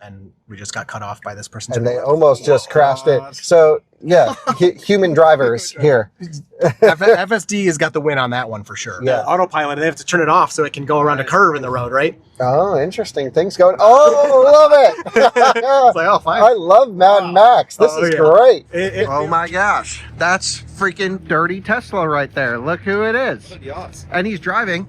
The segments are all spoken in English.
and we just got cut off by this person. And they almost just crashed it. So yeah, human drivers here. FSD has got the win on that one for sure. Yeah. Autopilot, they have to turn it off so it can go around a curve in the road, right? Oh, interesting. Things going. Oh, love it. It's like, oh, fine. I love Mad Max. This is great. Oh my gosh. That's freaking dirty Tesla right there. Look who it is. And he's driving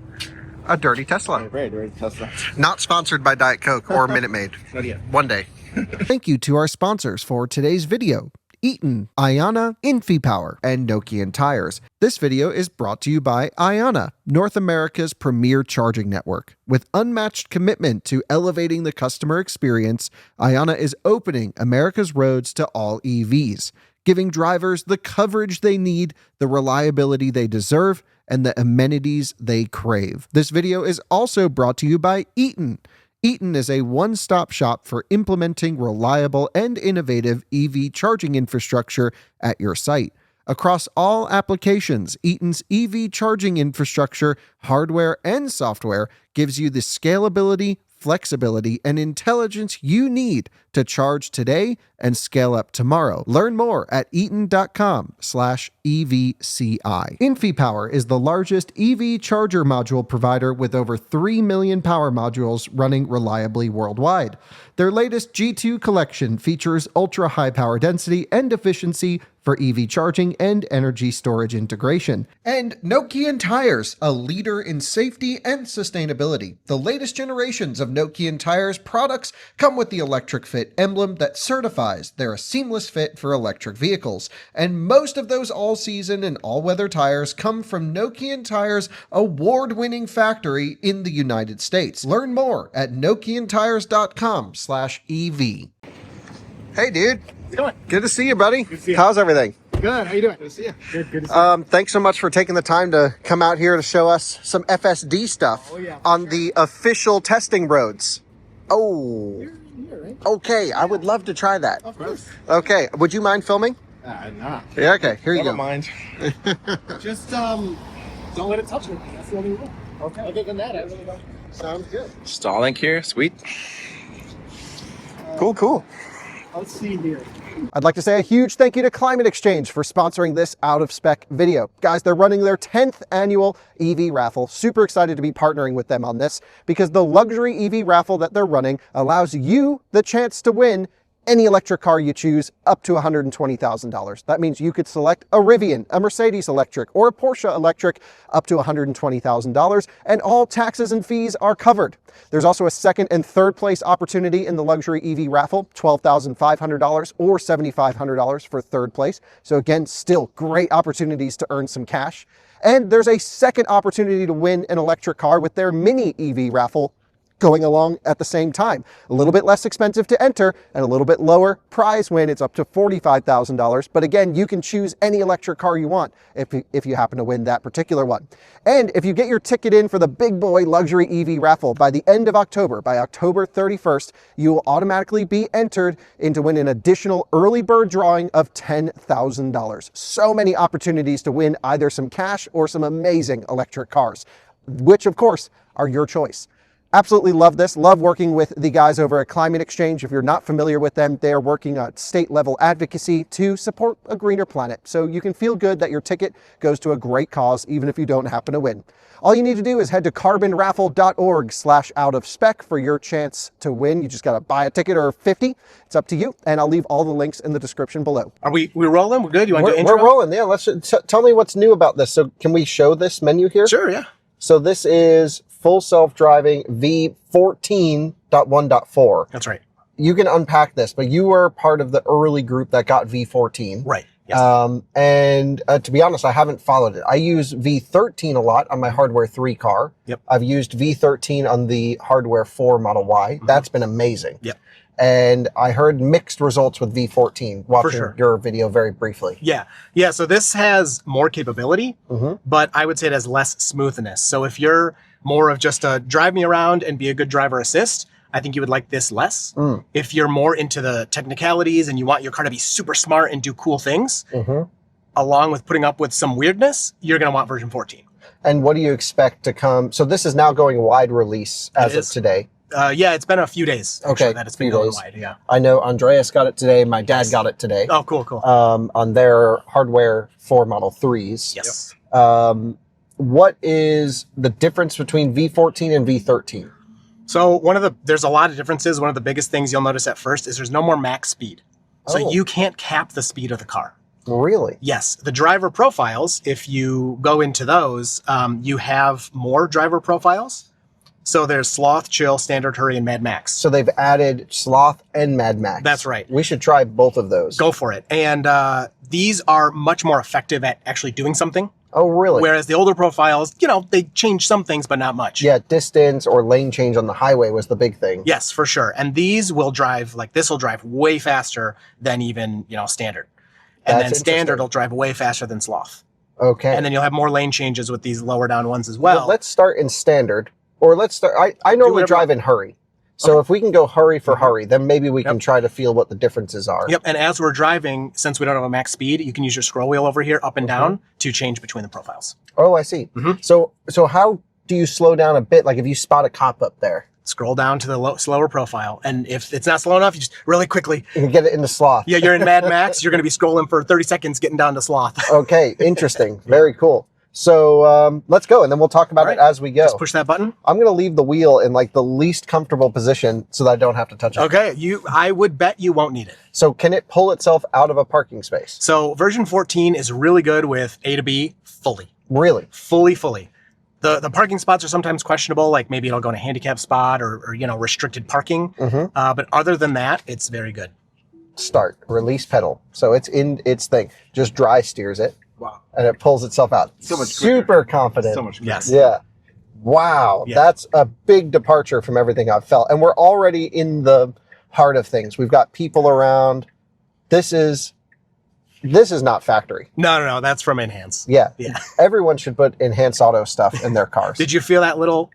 a dirty Tesla. Very dirty Tesla. Not sponsored by Diet Coke or Minute Maid. Not yet. One day. Thank you to our sponsors for today's video: Eaton, Ionna, InfyPower, and Nokian Tyres. This video is brought to you by Ionna, North America's premier charging network. With unmatched commitment to elevating the customer experience, Ionna is opening America's roads to all EVs, giving drivers the coverage they need, the reliability they deserve, and the amenities they crave. This video is also brought to you by Eaton. Eaton is a one-stop shop for implementing reliable and innovative EV charging infrastructure at your site. Across all applications, Eaton's EV charging infrastructure, hardware and software, gives you the scalability, flexibility, and intelligence you need to charge today and scale up tomorrow. Learn more at eaton.com/EVCI. InfyPower is the largest EV charger module provider with over 3 million power modules running reliably worldwide. Their latest G2 collection features ultra-high power density and efficiency for EV charging and energy storage integration. And Nokian Tyres, a leader in safety and sustainability. The latest generations of Nokian Tyres products come with the electric fit emblem that certifies they're a seamless fit for electric vehicles. And most of those all-season and all-weather tires come from Nokian Tyres' award-winning factory in the United States. Learn more at nokiantyres.com/EV. Hey, dude. How's it going? Good to see you, buddy. Good to see you. How's everything? Good. How you doing? Good to see you. Good to see you. Thanks so much for taking the time to come out here to show us some FSD stuff on the official testing roads. Oh, You're here, right? okay. I would love to try that. Of course. Okay. Would you mind filming? Nah. Yeah, okay. Here you I don't go. mind. Just don't let it touch me. That's the only rule. Okay. Other than that, I really don't. Sounds good. Stalling here, sweet. Cool. Let's see here. I'd like to say a huge thank you to Climate Exchange for sponsoring this out of spec video. Guys, they're running their 10th annual EV raffle. Super excited to be partnering with them on this because the luxury EV raffle that they're running allows you the chance to win any electric car you choose up to $120,000. That means you could select a Rivian, a Mercedes electric, or a Porsche electric up to $120,000, and all taxes and fees are covered. There's also a second and third place opportunity in the luxury EV raffle, $12,500 or $7,500 for third place. So again, still great opportunities to earn some cash. And there's a second opportunity to win an electric car with their mini EV raffle going along at the same time. A little bit less expensive to enter and a little bit lower prize win. It's up to $45,000. But again, you can choose any electric car you want if you happen to win that particular one. And if you get your ticket in for the big boy luxury EV raffle by the end of October, by October 31st, you will automatically be entered into win an additional early bird drawing of $10,000. So many opportunities to win either some cash or some amazing electric cars, which of course are your choice. Absolutely love this. Love working with the guys over at Climate Exchange. If you're not familiar with them, they are working on state-level advocacy to support a greener planet. So you can feel good that your ticket goes to a great cause, even if you don't happen to win. All you need to do is head to carbonraffle.org/out-of-spec for your chance to win. You just got to buy a ticket or 50. It's up to you. And I'll leave all the links in the description below. Are we rolling? We're good? You want to do We're intro? rolling. Yeah, let's tell me what's new about this. So can we show this menu here? Sure, yeah. So this is full self-driving V14.1.4. That's right. You can unpack this, but you were part of the early group that got V14. Right. Yes. And to be honest, I haven't followed it. I use V13 a lot on my Hardware 3 car. Yep. I've used V13 on the Hardware 4 Model Y. Mm-hmm. That's been amazing. Yep. And I heard mixed results with V14, watching sure. your video very briefly. Yeah. So this has more capability, but I would say it has less smoothness. So if you're more of just a drive me around and be a good driver assist, I think you would like this less. If you're more into the technicalities and you want your car to be super smart and do cool things, along with putting up with some weirdness, you're going to want version 14. And what do you expect to come? So this is now going wide release as of today. Yeah, it's been a few days. Okay, that it's been going wide. Yeah. I know Andreas got it today. My dad got it today. Oh, cool. On their hardware for Model 3s. Yes. What is the difference between V14 and V13? So there's a lot of differences. One of the biggest things you'll notice at first is there's no more max speed. So you can't cap the speed of the car. Really? Yes. The driver profiles, if you go into those, you have more driver profiles. So there's Sloth, Chill, Standard, Hurry, and Mad Max. So they've added Sloth and Mad Max. That's right. We should try both of those. Go for it. And these are much more effective at actually doing something. Oh, really? Whereas the older profiles, they change some things, but not much. Yeah, distance or lane change on the highway was the big thing. Yes, for sure. And these will drive, this will drive way faster than even, Standard. And then Standard will drive way faster than Sloth. Okay. And then you'll have more lane changes with these lower down ones as well. Let's start in Standard. Or let's start, I normally drive in Hurry. So if we can go Hurry for Hurry, then maybe we can try to feel what the differences are. Yep, and as we're driving, since we don't have a max speed, you can use your scroll wheel over here, up and down, to change between the profiles. Oh, I see. So how do you slow down a bit? Like if you spot a cop up there? Scroll down to the slower profile, and if it's not slow enough, you just really quickly... You can get it into Sloth. Yeah, you're in Mad Max, you're going to be scrolling for 30 seconds getting down to Sloth. Okay, interesting. Very cool. So let's go, and then we'll talk about it as we go. Just push that button. I'm going to leave the wheel in the least comfortable position so that I don't have to touch it. Okay, I would bet you won't need it. So can it pull itself out of a parking space? So version 14 is really good with A to B fully. Really? Fully. The parking spots are sometimes questionable, like maybe it'll go in a handicap spot or restricted parking. But other than that, it's very good. Start, release pedal. So it's in its thing. Just dry steers it. Wow. And it pulls itself out. So much Super quicker. confident. So much quicker. Yes. Yeah. Wow. Yeah. That's a big departure from everything I've felt. And we're already in the heart of things. We've got people around. This is not factory. No, that's from Enhance. Yeah. Yeah. Everyone should put Enhanced Auto stuff in their cars. Did you feel that little?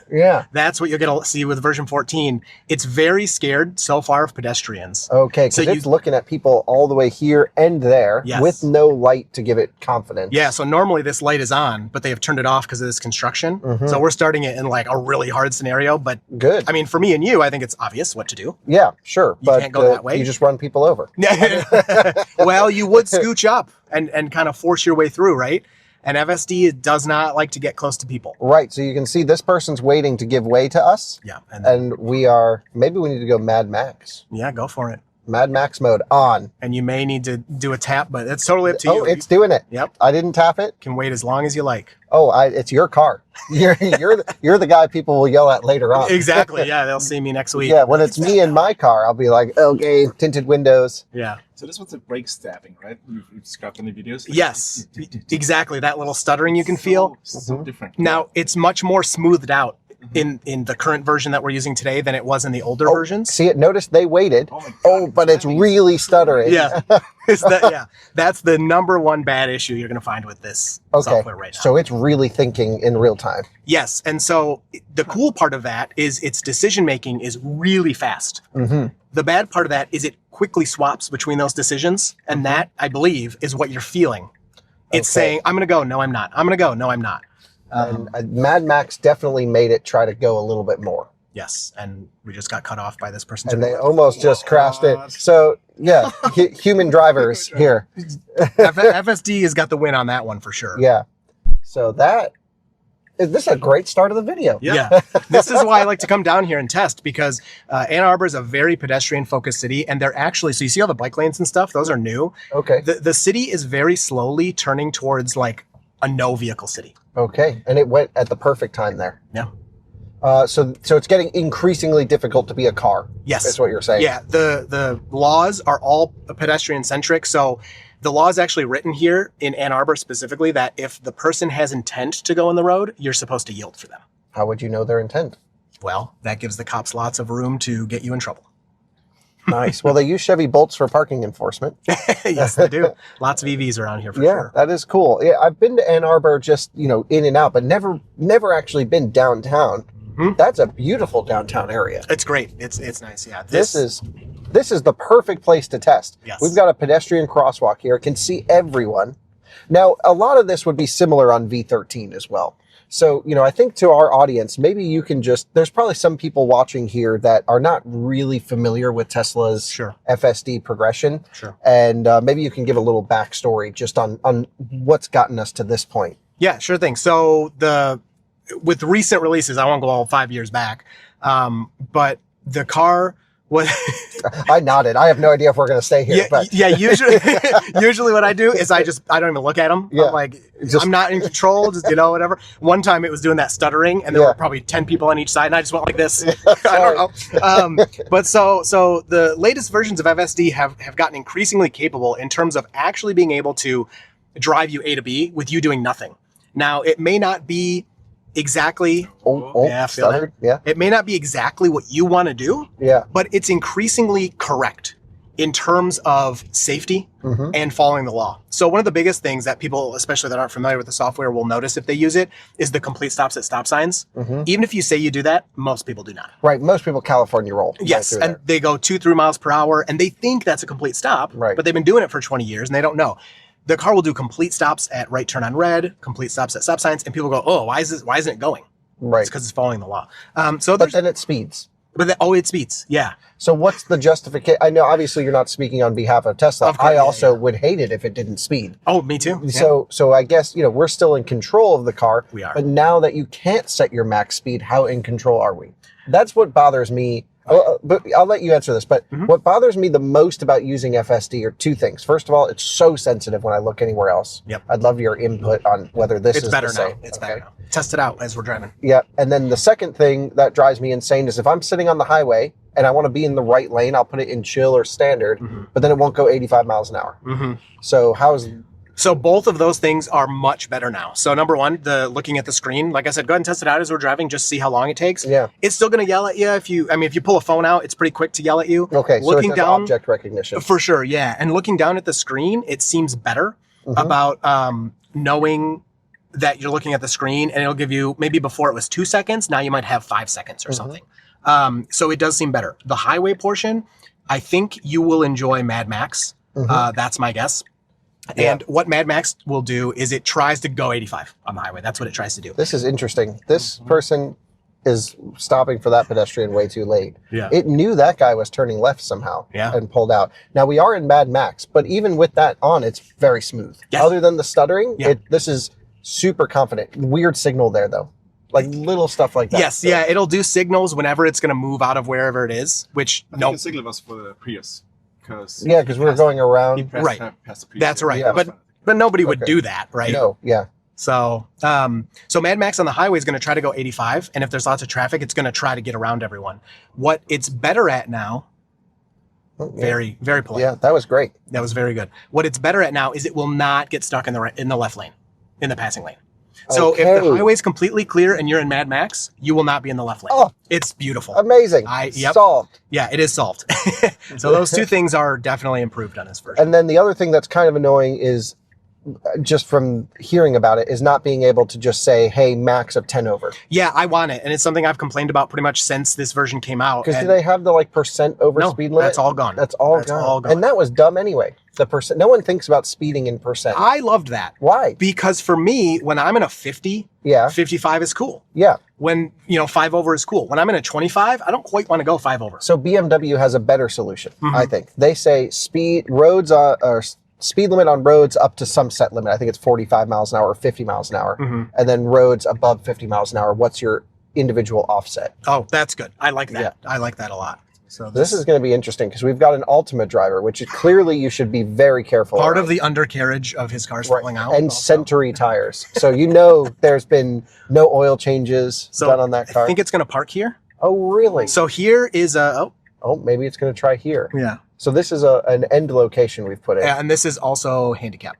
Yeah. That's what you're going to see with version 14. It's very scared so far of pedestrians. Okay, because it's looking at people all the way here and there with no light to give it confidence. Yeah, so normally this light is on, but they have turned it off because of this construction. So we're starting it in a really hard scenario, but good. I mean, for me and you, I think it's obvious what to do. Yeah, sure. You can't go that way. You just run people over. Well, you would scooch up and kind of force your way through, right? And FSD does not like to get close to people. Right, so you can see this person's waiting to give way to us. Yeah. And we are, maybe we need to go Mad Max. Yeah, go for it. Mad Max mode on. And you may need to do a tap, but it's totally up to you. Oh, it's doing it. Yep. I didn't tap it. Can wait as long as you like. Oh, it's your car. You're the guy people will yell at later on. Exactly. Yeah, they'll see me next week. Yeah, when it's me in my car, I'll be like, okay, tinted windows. Yeah. So this was the brake stabbing, right? You've scrapped any videos? Yes, exactly. That little stuttering you can feel. So different. Now, it's much more smoothed out in the current version that we're using today than it was in the older versions. See it? Notice they waited. Oh, my God, but it's really stuttering. Yeah. That's the number one bad issue you're going to find with this software right now. So it's really thinking in real time. Yes. And so the cool part of that is its decision making is really fast. The bad part of that is it quickly swaps between those decisions. And that, I believe, is what you're feeling. It's saying, I'm going to go. No, I'm not. I'm going to go. No, I'm not. And Mad Max definitely made it try to go a little bit more. Yes, and we just got cut off by this person. And they almost just crashed it. So, yeah, human drivers here. FSD has got the win on that one for sure. Yeah. So this is a great start of the video. Yeah. This is why I like to come down here and test, because Ann Arbor is a very pedestrian-focused city, and they're actually, so you see all the bike lanes and stuff? Those are new. Okay. The city is very slowly turning towards a no-vehicle city. Okay, and it went at the perfect time there. Yeah. So it's getting increasingly difficult to be a car. Yes. That's what you're saying. Yeah, the laws are all pedestrian-centric, so the law is actually written here in Ann Arbor specifically that if the person has intent to go in the road, you're supposed to yield for them. How would you know their intent? Well, that gives the cops lots of room to get you in trouble. Nice. Well, they use Chevy Bolts for parking enforcement. Yes, they do. Lots of EVs around here for sure. That is cool. Yeah, I've been to Ann Arbor just, in and out, but never actually been downtown. That's a beautiful downtown area. It's great. It's nice. Yeah. This is the perfect place to test. Yes. We've got a pedestrian crosswalk here. Can see everyone. Now, a lot of this would be similar on V13 as well. So, I think to our audience, maybe you can there's probably some people watching here that are not really familiar with Tesla's FSD progression. Sure. And maybe you can give a little backstory just on what's gotten us to this point. Yeah, sure thing. So with recent releases, I won't go all 5 years back, but the car was... I nodded. I have no idea if we're going to stay here. Yeah, usually what I do is I don't even look at them. Yeah. I'm like, I'm not in control, just, whatever. One time it was doing that stuttering and there were probably 10 people on each side and I just went like this. I don't know. But so the latest versions of FSD have gotten increasingly capable in terms of actually being able to drive you A to B with you doing nothing. Now, it may not be exactly it may not be exactly what you want to do, but it's increasingly correct in terms of safety and following the law. So one of the biggest things that people, especially that aren't familiar with the software, will notice if they use it is the complete stops at stop signs. Even if you say you do that, most people do not. Right. Most people California roll. Yes. And they go 2-3 miles per hour and they think that's a complete stop, but they've been doing it for 20 years and they don't know. The car will do complete stops at right turn on red, complete stops at stop signs, and people go, "Oh, why isn't it going?" Right, it's because it's following the law. But then it speeds. It speeds. Yeah. So what's the justification? I know obviously you're not speaking on behalf of Tesla. Of course, I also would hate it if it didn't speed. Oh, me too. So I guess we're still in control of the car. We are. But now that you can't set your max speed, how in control are we? That's what bothers me. But I'll let you answer this. But what bothers me the most about using FSD are two things. First of all, it's so sensitive when I look anywhere else. Yep. I'd love your input on whether this is better the same. now. It's better now. Test it out as we're driving. Yeah. And then the second thing that drives me insane is if I'm sitting on the highway and I want to be in the right lane, I'll put it in chill or standard, but then it won't go 85 miles an hour. So So both of those things are much better now. So number one, looking at the screen, like I said, go ahead and test it out as we're driving, just see how long it takes. Yeah. It's still going to yell at you if you pull a phone out, it's pretty quick to yell at you. Okay. Looking so it does down, object recognition. For sure. Yeah. And looking down at the screen, it seems better about knowing that you're looking at the screen, and it'll give you, maybe before it was 2 seconds, now you might have 5 seconds or something. So it does seem better. The highway portion, I think you will enjoy Mad Max. That's my guess. And what Mad Max will do is it tries to go 85 on the highway. That's what it tries to do. This is interesting. This person is stopping for that pedestrian way too late. Yeah. It knew that guy was turning left somehow and pulled out. Now, we are in Mad Max, but even with that on, it's very smooth. Yes. Other than the stuttering, this is super confident. Weird signal there, though. Like little stuff like that. Yes, so. Yeah, it'll do signals whenever it's going to move out of wherever it is, which, I think the signal was for the Prius. Because we were going around. Right. That's right. Yeah. But nobody would do that, right? No, yeah. So Mad Max on the highway is going to try to go 85, and if there's lots of traffic, it's going to try to get around everyone. What it's better at now, very, very polite. Yeah, that was great. That was very good. What it's better at now is it will not get stuck in the left lane, in the passing lane. So if the highway's completely clear and you're in Mad Max, you will not be in the left lane. Oh, it's beautiful. Amazing. Solved. Yeah, it is solved. So those two things are definitely improved on this version. And then the other thing that's kind of annoying is, just from hearing about it, is not being able to just say, hey, max of 10 over. Yeah, I want it. And it's something I've complained about pretty much since this version came out. Because do they have the percent over speed limit? That's all gone. That's all gone. And that was dumb anyway. The percent. No one thinks about speeding in percent. I loved that. Why? Because for me, when I'm in a 50, 55 is cool. Yeah. When, 5 over is cool. When I'm in a 25, I don't quite want to go 5 over. So BMW has a better solution, I think. They say speed limit on roads up to some set limit. I think it's 45 miles an hour or 50 miles an hour. And then roads above 50 miles an hour. What's your individual offset? Oh, that's good. I like that. Yeah. I like that a lot. So this is going to be interesting because we've got an Ultima driver, which clearly you should be very careful. Part of the undercarriage of his car's falling out. And Century tires. So there's been no oil changes done on that car. I think it's going to park here. Oh, really? So here is maybe it's going to try here. Yeah. So this is an end location we've put in. Yeah, and this is also handicap.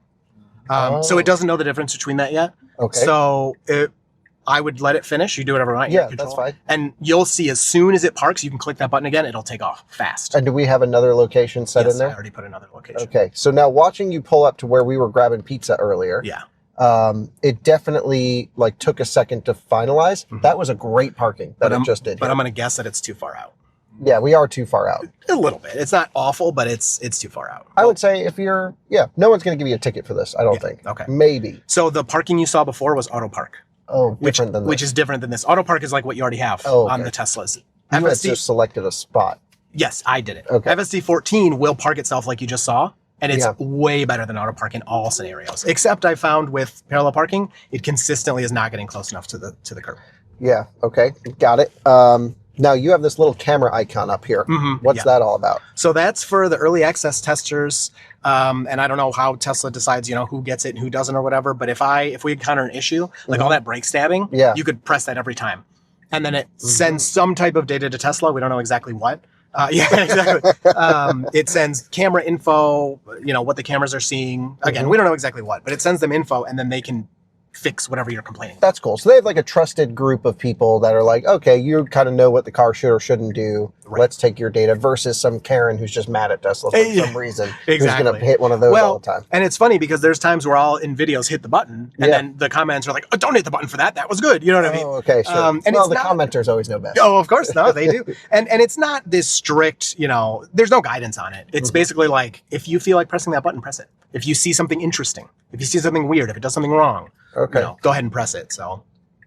So it doesn't know the difference between that yet. Okay. So I would let it finish. You do whatever you want. Yeah, that's fine. And you'll see as soon as it parks, you can click that button again. It'll take off fast. And do we have another location set in there? I already put another location. Okay. So now watching you pull up to where we were grabbing pizza earlier. Yeah. It definitely took a second to finalize. That was a great parking that it just did. But I'm going to guess that it's too far out. Yeah, we are too far out. A little bit. It's not awful, but it's too far out. I would say no one's going to give you a ticket for this, I don't think. Okay. Maybe. So the parking you saw before was auto park. Oh, different than this. Which is different than this. Auto park is like what you already have on the Teslas. You had just selected a spot. Yes, I did it. Okay. FSD 14 will park itself like you just saw, and it's way better than auto park in all scenarios. Except I found with parallel parking, it consistently is not getting close enough to the curb. Yeah. Okay. Got it. Now you have this little camera icon up here. What's that all about? So that's for the early access testers. And I don't know how Tesla decides, who gets it and who doesn't or whatever. But if we encounter an issue, like all that brake stabbing, you could press that every time. And then it sends some type of data to Tesla. We don't know exactly what. Exactly. It sends camera info, what the cameras are seeing. Again, we don't know exactly what, but it sends them info and then they can fix whatever you're complaining about. That's cool. So they have like a trusted group of people that are like, okay, you kind of know what the car should or shouldn't do. Right. Let's take your data versus some Karen who's just mad at Tesla for some reason. Exactly. Who's going to hit one of those all the time. And it's funny because there's times where I'll in videos hit the button and then the comments are like, oh, don't hit the button for that. That was good. You know what I mean? Oh, okay, sure. And the commenters always know best. Oh, of course. No, they do. And it's not this strict, there's no guidance on it. It's basically like, if you feel like pressing that button, press it. If you see something interesting, if you see something weird, if it does something wrong, go ahead and press it. So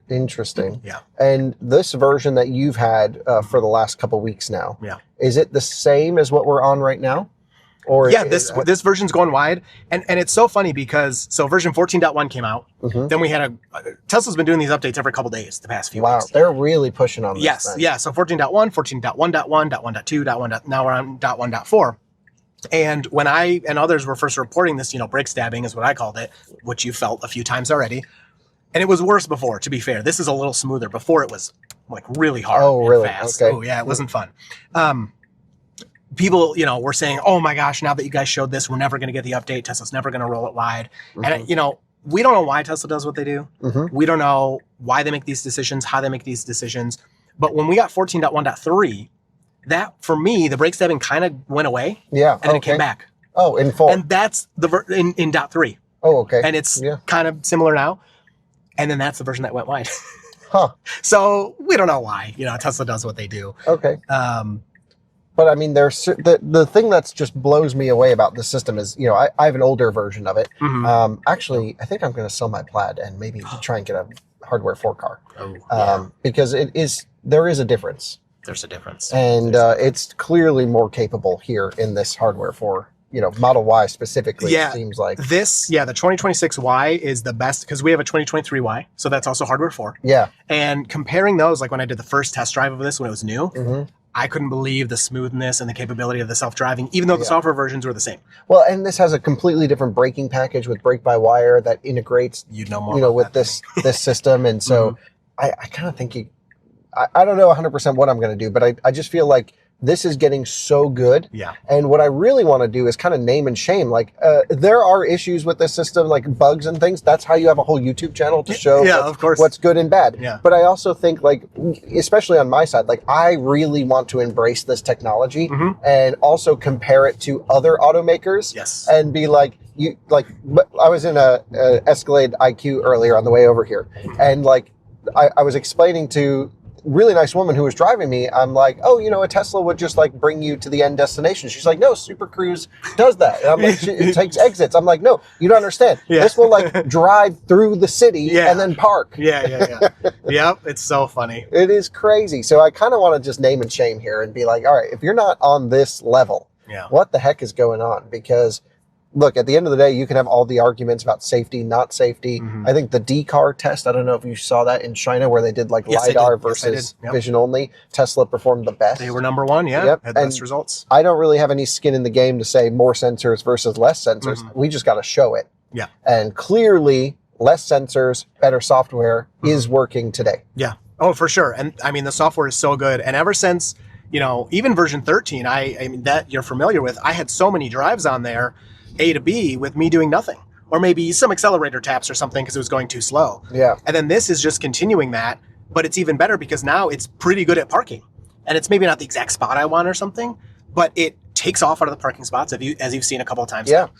interesting. Yeah. And this version that you've had for the last couple weeks now, is it the same as what we're on right now? Or this version's going wide, and it's so funny because version 14.1 came out. Then we had Tesla's been doing these updates every couple days the past few weeks. They're really pushing on this. Yes, yeah. So 14.1, 14.1.1, .1.2, now we're on .1.4. And when I and others were first reporting this, brake stabbing is what I called it, which you felt a few times already. And it was worse before, to be fair. This is a little smoother. Before it was like really hard and fast. Okay. Oh, yeah, it wasn't fun. People, were saying, oh my gosh, now that you guys showed this, we're never going to get the update. Tesla's never going to roll it wide. And, we don't know why Tesla does what they do. We don't know why they make these decisions, how they make these decisions. But when we got 14.1.3, that, for me, the brake stabbing kind of went away. Yeah. And then it came back. Oh, in full. And that's in .3. Oh, okay. And it's kind of similar now. And then that's the version that went wide. So we don't know why, Tesla does what they do. Okay. But I mean, there's the thing that's just blows me away about the system is, I have an older version of it. Actually, I think I'm going to sell my Plaid and maybe try and get a hardware 4 car. Because there is a difference. There's a difference. And it's clearly more capable here in this hardware for, Model Y specifically, it seems like. The 2026 Y is the best because we have a 2023 Y, so that's also hardware 4. Yeah. And comparing those, like when I did the first test drive of this when it was new, I couldn't believe the smoothness and the capability of the self-driving, even though the software versions were the same. Well, and this has a completely different braking package with brake-by-wire that integrates, with this system. And so I kind of think I don't know 100% what I'm going to do, but I just feel like this is getting so good. Yeah. And what I really want to do is kind of name and shame. Like, there are issues with this system, like bugs and things. That's how you have a whole YouTube channel to show what's good and bad. Yeah. But I also think, like, especially on my side, like, I really want to embrace this technology and also compare it to other automakers. Yes. And be like, I was in a Escalade IQ earlier on the way over here. And like, I was explaining to really nice woman who was driving me, I'm like, oh, a Tesla would just like bring you to the end destination. She's like, no, Super Cruise does that. And I'm like, it takes exits. I'm like, no, you don't understand. This will like drive through the city and then park. Yep, it's so funny. It is crazy. So I kind of want to just name and shame here and be like, all right, if you're not on this level, what the heck is going on? Because look, at the end of the day, you can have all the arguments about safety, not safety. I think the D-car test, I don't know if you saw that in China where they did like LiDAR versus vision only. Tesla performed the best. They were number one, had the best results. I don't really have any skin in the game to say more sensors versus less sensors. We just got to show it. Yeah. And clearly, less sensors, better software is working today. Yeah. Oh, for sure. And I mean, the software is so good. And ever since, even version 13, I mean, that you're familiar with, I had so many drives on there, A to B, with me doing nothing, or maybe some accelerator taps or something because it was going too slow. Yeah. And then this is just continuing that, but it's even better because now it's pretty good at parking, and it's maybe not the exact spot I want or something, but it takes off out of the parking spots as you've seen a couple of times. Yeah. Now,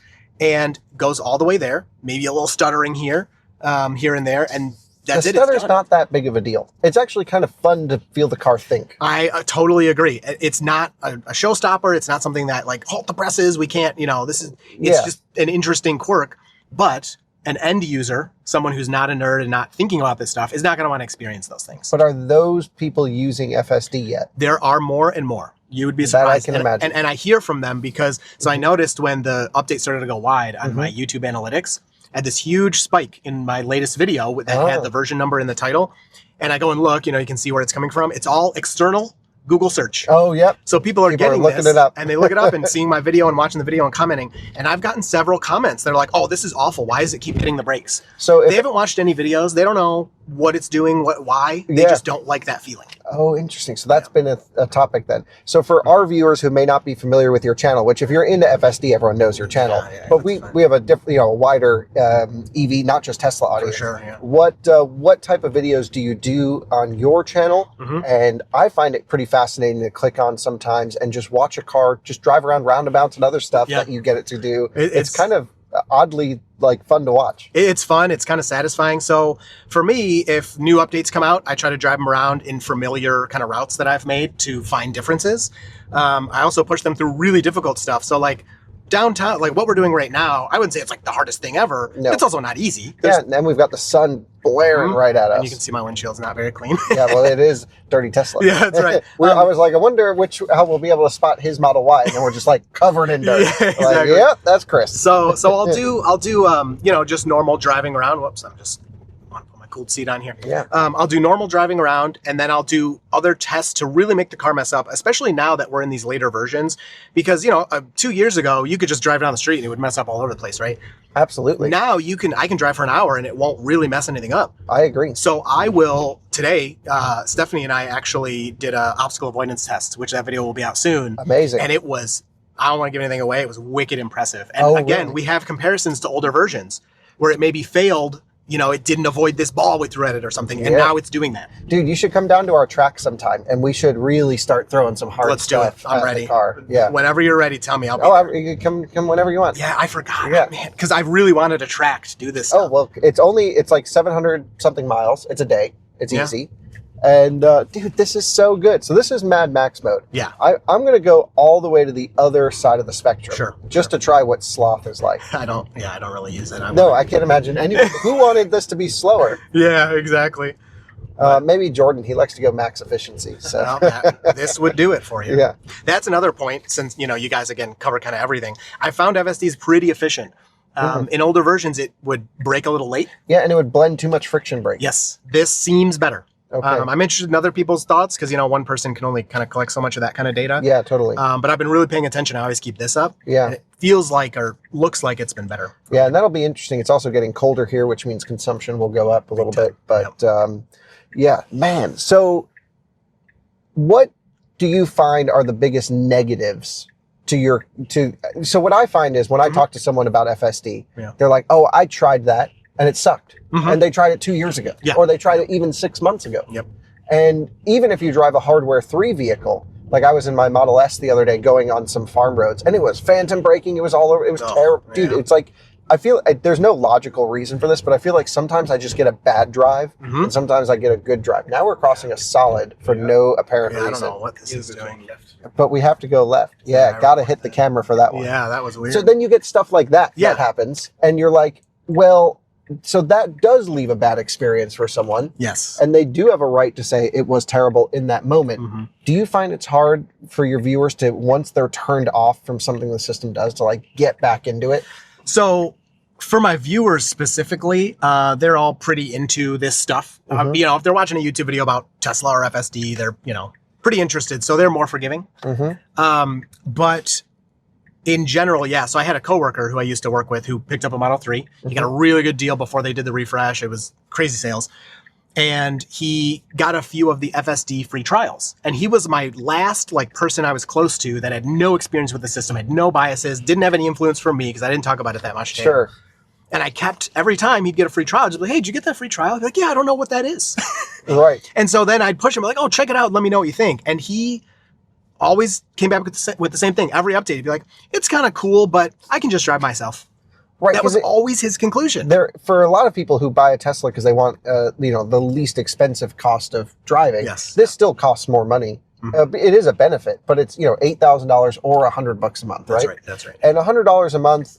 and goes all the way there. Maybe a little stuttering here and there, and that's the stutter's not that big of a deal. It's actually kind of fun to feel the car think. I totally agree. It's not a showstopper. It's not something that like halt the presses. We can't. It's just an interesting quirk. But an end user, someone who's not a nerd and not thinking about this stuff, is not going to want to experience those things. But are those people using FSD yet? There are more and more. You would be That I surprised. can imagine. And I hear from them because, so I noticed when the update started to go wide on my YouTube analytics, I had this huge spike in my latest video that had the version number in the title. And I go and look, you know, you can see where it's coming from. It's all external Google search. Oh, yep. So people are getting looking this, it up. and they look it up and seeing my video and watching the video and commenting. And I've gotten several comments that are like, "Oh, this is awful. Why does it keep hitting the brakes?" So if They haven't watched any videos. They don't know what it's doing, why. They Yeah. just don't like that feeling. Oh, interesting. So that's been a topic then. So for our viewers who may not be familiar with your channel, which if you're into FSD, everyone knows your channel. Yeah, but we have a different, you know, a wider EV, not just Tesla audience. sure, yeah. What type of videos do you do on your channel? And I find it pretty fascinating to click on sometimes and just watch a car just drive around roundabouts and other stuff Yeah. that you get it to do. It's kind of oddly like fun to watch. It's fun. It's kind of satisfying. So for me, if new updates come out, I try to drive them around in familiar kind of routes that I've made to find differences. I also push them through really difficult stuff. So like downtown, like what we're doing right now, I wouldn't say it's like the hardest thing ever. No. It's also not easy. Yeah, and then we've got the sun blaring right at us. And you can see my windshield's not very clean. Yeah, well, it is dirty Tesla. Yeah, that's right. I was like, I wonder how we'll be able to spot his Model Y, and then we're just like covered in dirt. Yeah, Like, exactly. yep, that's Chris. So I'll do you know, just normal driving around. Whoops, I'm just want to put my cooled seat on here. Yeah. I'll do normal driving around, and then I'll do other tests to really make the car mess up, especially now that we're in these later versions, because you know, 2 years ago you could just drive down the street and it would mess up all over the place, right? Absolutely. Now I can drive for an hour and it won't really mess anything up. I agree. So I will today. Stephanie and I actually did a obstacle avoidance test, which that video will be out soon. Amazing. And it was, I don't want to give anything away, it was wicked impressive. And Oh, again, really? we have comparisons to older versions where it maybe failed, you know, it didn't avoid this ball we threw at it or something, and Yeah. now it's doing that. Dude, you should come down to our track sometime, and we should really start throwing some hard Let's do stuff it. I'm at ready. the car. Yeah. Whenever you're ready, tell me. I'll be Oh, there. you can come whenever you want. Yeah, I forgot, Yeah. man, because I really wanted a track to do this Oh, stuff. well, it's like 700 something miles. It's a day. It's Yeah. easy. And dude, this is so good. So this is Mad Max mode. Yeah. I'm going to go all the way to the other side of the spectrum. Sure, Just to try what sloth is like. I don't really use it. No, I can't imagine anyone who wanted this to be slower. Yeah, exactly. Maybe Jordan, he likes to go max efficiency. So Well, this would do it for you. Yeah. That's another point, since, you know, you guys, again, cover kind of everything. I found FSD is pretty efficient. In older versions, it would brake a little late. yeah, and it would blend too much friction brake. Yes, this seems better. Okay. I'm interested in other people's thoughts because, you know, one person can only kind of collect so much of that kind of data. Yeah, totally. But I've been really paying attention. I always keep this up. Yeah. And it feels like, or looks like, it's been better. Yeah, and that'll be interesting. It's also getting colder here, which means consumption will go up a little bit. But yeah, man. So what do you find are the biggest negatives so what I find is when I talk to someone about FSD, Yeah. they're like, oh, I tried that and it sucked. And they tried it 2 years ago. Yeah. Or they tried it even 6 months ago. Yep. And even if you drive a hardware 3 vehicle, like I was in my Model S the other day going on some farm roads, and it was phantom braking. It was all over. It was terrible. Dude, yeah. it's like, I feel there's no logical reason for this, but I feel like sometimes I just get a bad drive and sometimes I get a good drive. Now we're crossing a solid for no apparent Yeah, I reason. don't know what this is doing. But we have to go left. Yeah, gotta hit the camera for that one. Yeah, that was weird. So then you get stuff like that Yeah. that happens, and you're like, well, so that does leave a bad experience for someone. Yes. And they do have a right to say it was terrible in that moment. Do you find it's hard for your viewers to, once they're turned off from something the system does, to like get back into it? So for my viewers specifically, they're all pretty into this stuff. You know, if they're watching a YouTube video about Tesla or FSD, they're, you know, pretty interested. So they're more forgiving. But in general, yeah. So I had a coworker who I used to work with who picked up a Model 3. He got a really good deal before they did the refresh. It was crazy sales. And he got a few of the FSD free trials. And he was my last like person I was close to that had no experience with the system, had no biases, didn't have any influence from me because I didn't talk about it that much. Sure. And I kept, every time he'd get a free trial, I'd just be like, hey, did you get that free trial? He'd be like, yeah, I don't know what that is. Right. And so then I'd push him like, oh, check it out. Let me know what you think. And he always came back with the same thing. Every update, he'd be like, it's kind of cool, but I can just drive myself. Right. That was always his conclusion. For a lot of people who buy a Tesla because they want, you know, the least expensive cost of driving, Yes. this still costs more money It is a benefit, but it's, $8,000 or $100 a month, right? That's right. And $100 a month,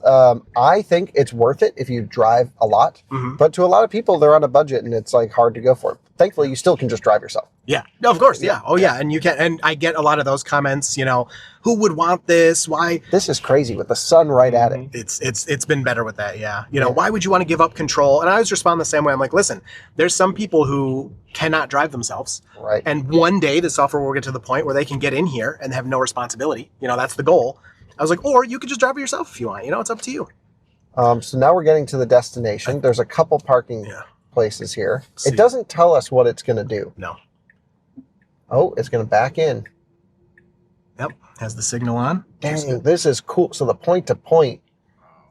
I think it's worth it if you drive a lot. But to a lot of people, they're on a budget and it's like hard to go for it. Thankfully, you still can just drive yourself. Yeah, no, of course. Yeah. Oh, yeah. And you can, and I get a lot of those comments, who would want this? Why? This is crazy with the sun right at it. It's been better with that. Yeah. Why would you want to give up control? And I always respond the same way. I'm like, listen, there's some people who cannot drive themselves. Right. And one day the software will get to the point where they can get in here and have no responsibility. That's the goal. I was like, or you could just drive it yourself if you want. It's up to you. So now we're getting to the destination. There's a couple parking places here. It doesn't tell us what it's going to do. No. Oh, it's going to back in. Yep. Has the signal on. Dang, this is cool. So the point to point.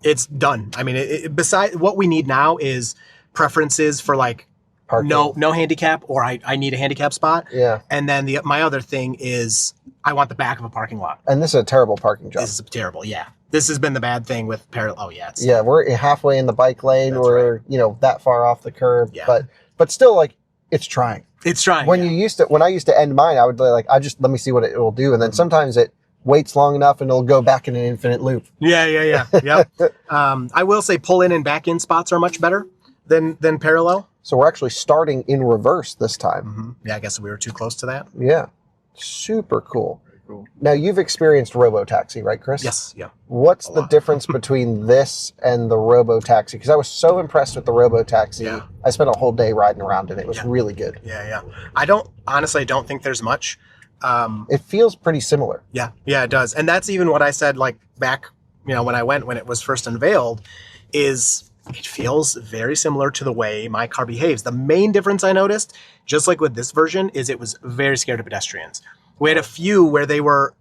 It's done. I mean, besides what we need now is preferences for like Parking. no handicap, or I need a handicap spot. Yeah. And then my other thing is I want the back of a parking lot. And this is a terrible parking job. This is terrible. Yeah. This has been the bad thing with parallel. Oh yeah. Yeah, we're halfway in the bike lane. That's we're that far off the curb. Yeah. But still, like, it's trying. It's trying. When I used to end mine, I would let me see what it will do, and then sometimes it waits long enough and it'll go back in an infinite loop. Yeah. Yep. I will say pull in and back in spots are much better than parallel. So we're actually starting in reverse this time. Yeah, I guess we were too close to that. Yeah, super cool. Cool. Now, you've experienced robo-taxi, right, Chris? Yes. Yeah. What's the difference between this and the robo-taxi? Because I was so impressed with the robo-taxi. Yeah. I spent a whole day riding around and it was really good. Yeah. I don't think there's much. It feels pretty similar. Yeah, it does. And that's even what I said, like back, when it was first unveiled, is it feels very similar to the way my car behaves. The main difference I noticed, just like with this version, is it was very scared of pedestrians. We had a few where they were,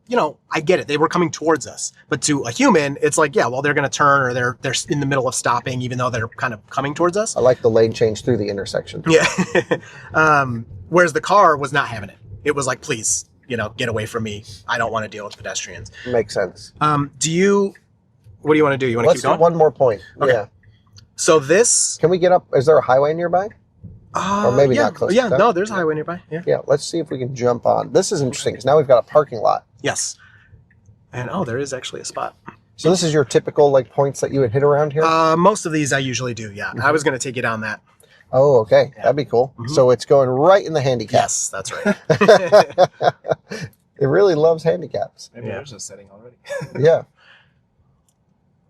I get it, they were coming towards us. But to a human, it's like, yeah, well, they're going to turn, or they're in the middle of stopping, even though they're kind of coming towards us. I like the lane change through the intersection. Yeah. Whereas the car was not having it. It was like, please, get away from me. I don't want to deal with pedestrians. Makes sense. What do you want to do? You want to Let's keep going? do one more point. Okay. Yeah. So this... Can we get up? Is there a highway nearby? Or maybe not close Yeah, to no, there's a highway nearby. Yeah. Yeah, let's see if we can jump on. This is interesting because now we've got a parking lot. Yes. And there is actually a spot. So this is your typical points that you would hit around here? Most of these I usually do, yeah. I was going to take you down that. Oh, okay. Yeah. That'd be cool. So it's going right in the handicap. Yes, that's right. It really loves handicaps. Maybe there's a setting already. Yeah.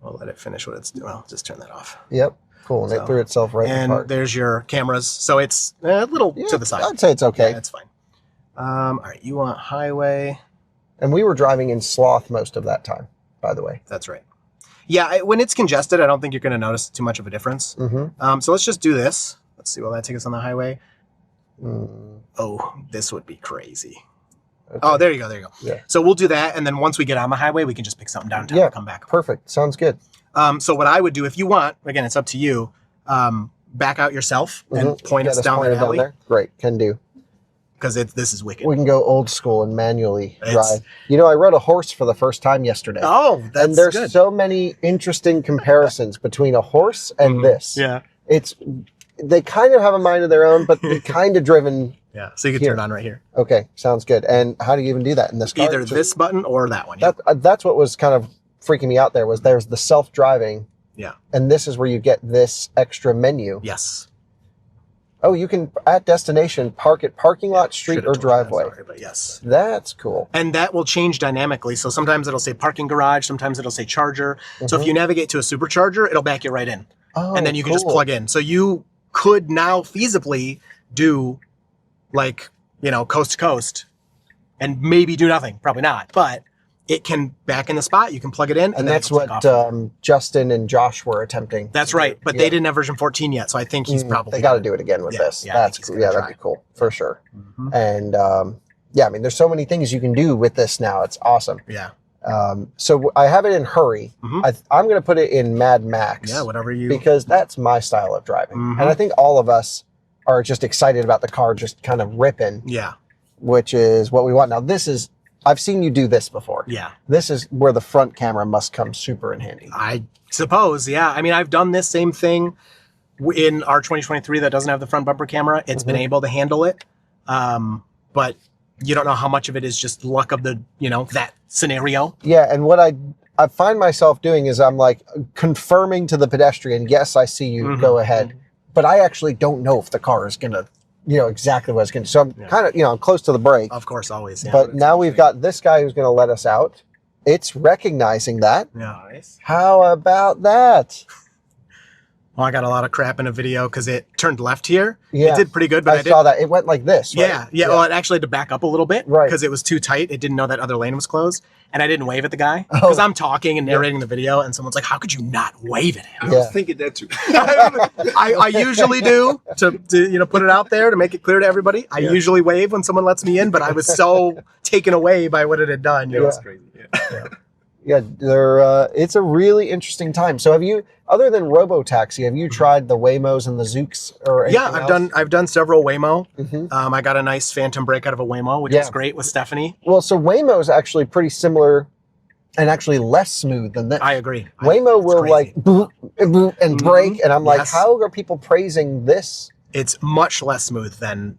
We'll let it finish what it's doing. Well, just turn that off. Yep. Cool. And it threw itself right in the park. And there's your cameras. So it's a little to the side. I'd say it's okay. Yeah, it's fine. All right, you want highway. And we were driving in sloth most of that time, by the way. That's right. Yeah, when it's congested, I don't think you're going to notice too much of a difference. So let's just do this. Let's see, will that take us on the highway? Oh, this would be crazy. Okay. Oh, there you go. Yeah. So we'll do that, and then once we get on the highway, we can just pick something downtown and come back. Perfect. Sounds good. So what I would do, if you want, again, it's up to you, back out yourself and point us down the alley. Great, can do. Because this is wicked. We can go old school and manually drive. I rode a horse for the first time yesterday. Oh, that's And there's good. so many interesting comparisons between a horse and this. Yeah. They kind of have a mind of their own, but they're kind of driven. Yeah, so you can turn it on right here. Okay, sounds good. And how do you even do that in this car? Either this button or that one. That's what was kind of freaking me out there, was there's the self-driving. Yeah. And this is where you get this extra menu. Yes. Oh, you can, at destination, park at parking lot, street, or driveway. Sorry, but yes. That's cool. And that will change dynamically. So sometimes it'll say parking garage, sometimes it'll say charger. So if you navigate to a supercharger, it'll back you right in. Oh, and then you can just plug in. So you could now feasibly do coast to coast and maybe do nothing. Probably not. But it can back in the spot. You can plug it in. And that's what Justin and Josh were attempting. That's right. But they didn't have version 14 yet. So I think he's probably... They got to do it again with this. Yeah, that's cool. Yeah, that'd be cool. For sure. And there's so many things you can do with this now. It's awesome. Yeah. So I have it in hurry. I'm going to put it in Mad Max. Yeah, whatever you... Because that's my style of driving. And I think all of us are just excited about the car just kind of ripping. Yeah. Which is what we want. Now, I've seen you do this before. Yeah. This is where the front camera must come super in handy. I suppose, yeah. I mean, I've done this same thing in our 2023 that doesn't have the front bumper camera. It's been able to handle it. But you don't know how much of it is just luck of the, that scenario. Yeah, and what I find myself doing is I'm like confirming to the pedestrian, yes, I see you, go ahead. But I actually don't know if the car is going to, exactly what it's going to. So I'm kind of, I'm close to the brake. Of course, always. Yeah. But now we've got this guy who's going to let us out. It's recognizing that. Nice. How about that? Well, I got a lot of crap in a video because it turned left here. Yeah. It did pretty good, but I saw that. It went like this, right? Yeah. Well, it actually had to back up a little bit Right. because it was too tight. It didn't know that other lane was closed. And I didn't wave at the guy because I'm talking and narrating the video, and someone's like, how could you not wave at him? I was thinking that too. I usually do to put it out there to make it clear to everybody. I usually wave when someone lets me in, but I was so taken away by what it had done. It was crazy. Yeah, it's a really interesting time. So have you, other than Robotaxi, have you tried the Waymos and the Zooks or anything else? I've done several Waymo. I got a nice phantom brake out of a Waymo, which is great with Stephanie. Well, so Waymo is actually pretty similar and actually less smooth than this. I agree. Waymo will crazy. like boop, boop, and brake, and I'm like, Yes. how are people praising this? It's much less smooth than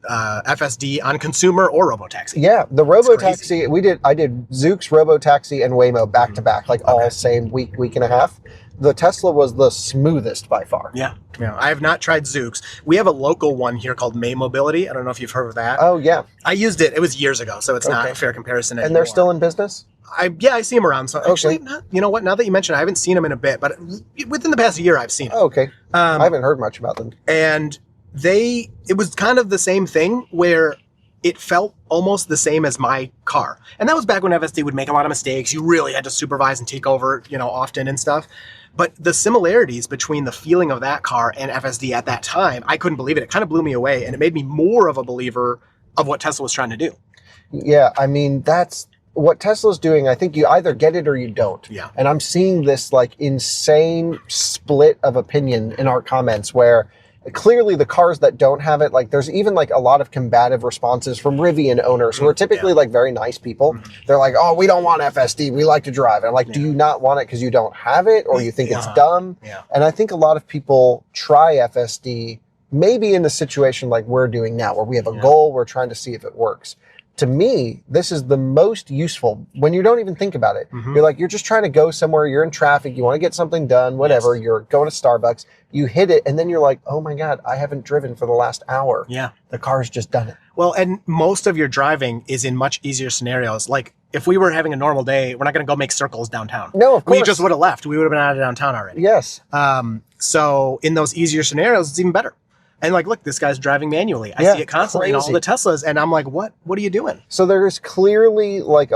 FSD on consumer or Robotaxi. Yeah, the Robotaxi, I did Zooks, Robotaxi, and Waymo back to back, like all same week and a half. The Tesla was the smoothest by far. Yeah. I have not tried Zooks. We have a local one here called May Mobility. I don't know if you've heard of that. Oh, yeah. I used it. It was years ago, so it's not a fair comparison anymore. And they're still in business? I see them around. So actually, you know what? Now that you mention it, I haven't seen them in a bit, but within the past year, I've seen them. Oh, okay. I haven't heard much about them. And it was kind of the same thing where it felt almost the same as my car. And that was back when FSD would make a lot of mistakes. You really had to supervise and take over, often and stuff. But the similarities between the feeling of that car and FSD at that time, I couldn't believe it. It kind of blew me away, and it made me more of a believer of what Tesla was trying to do. Yeah, I mean, that's what Tesla's doing. I think you either get it or you don't. Yeah. And I'm seeing this like insane split of opinion in our comments where clearly the cars that don't have it, like there's even like a lot of combative responses from Rivian owners who are typically like very nice people. They're like, oh, we don't want FSD. We like to drive. And I'm like, do you not want it because you don't have it or you think it's dumb? Yeah. And I think a lot of people try FSD maybe in a situation like we're doing now where we have a goal, we're trying to see if it works. To me, this is the most useful when you don't even think about it. You're just trying to go somewhere, you're in traffic, you want to get something done, whatever, you're going to Starbucks, you hit it, and then you're like, oh my God, I haven't driven for the last hour. Yeah. The car's just done it. Well, and most of your driving is in much easier scenarios. Like if we were having a normal day, we're not going to go make circles downtown. No, of course. We just would have left. We would have been out of downtown already. Yes. So in those easier scenarios, it's even better. And like, look, this guy's driving manually. I see it constantly in all the Teslas, and I'm like, what are you doing? So there's clearly like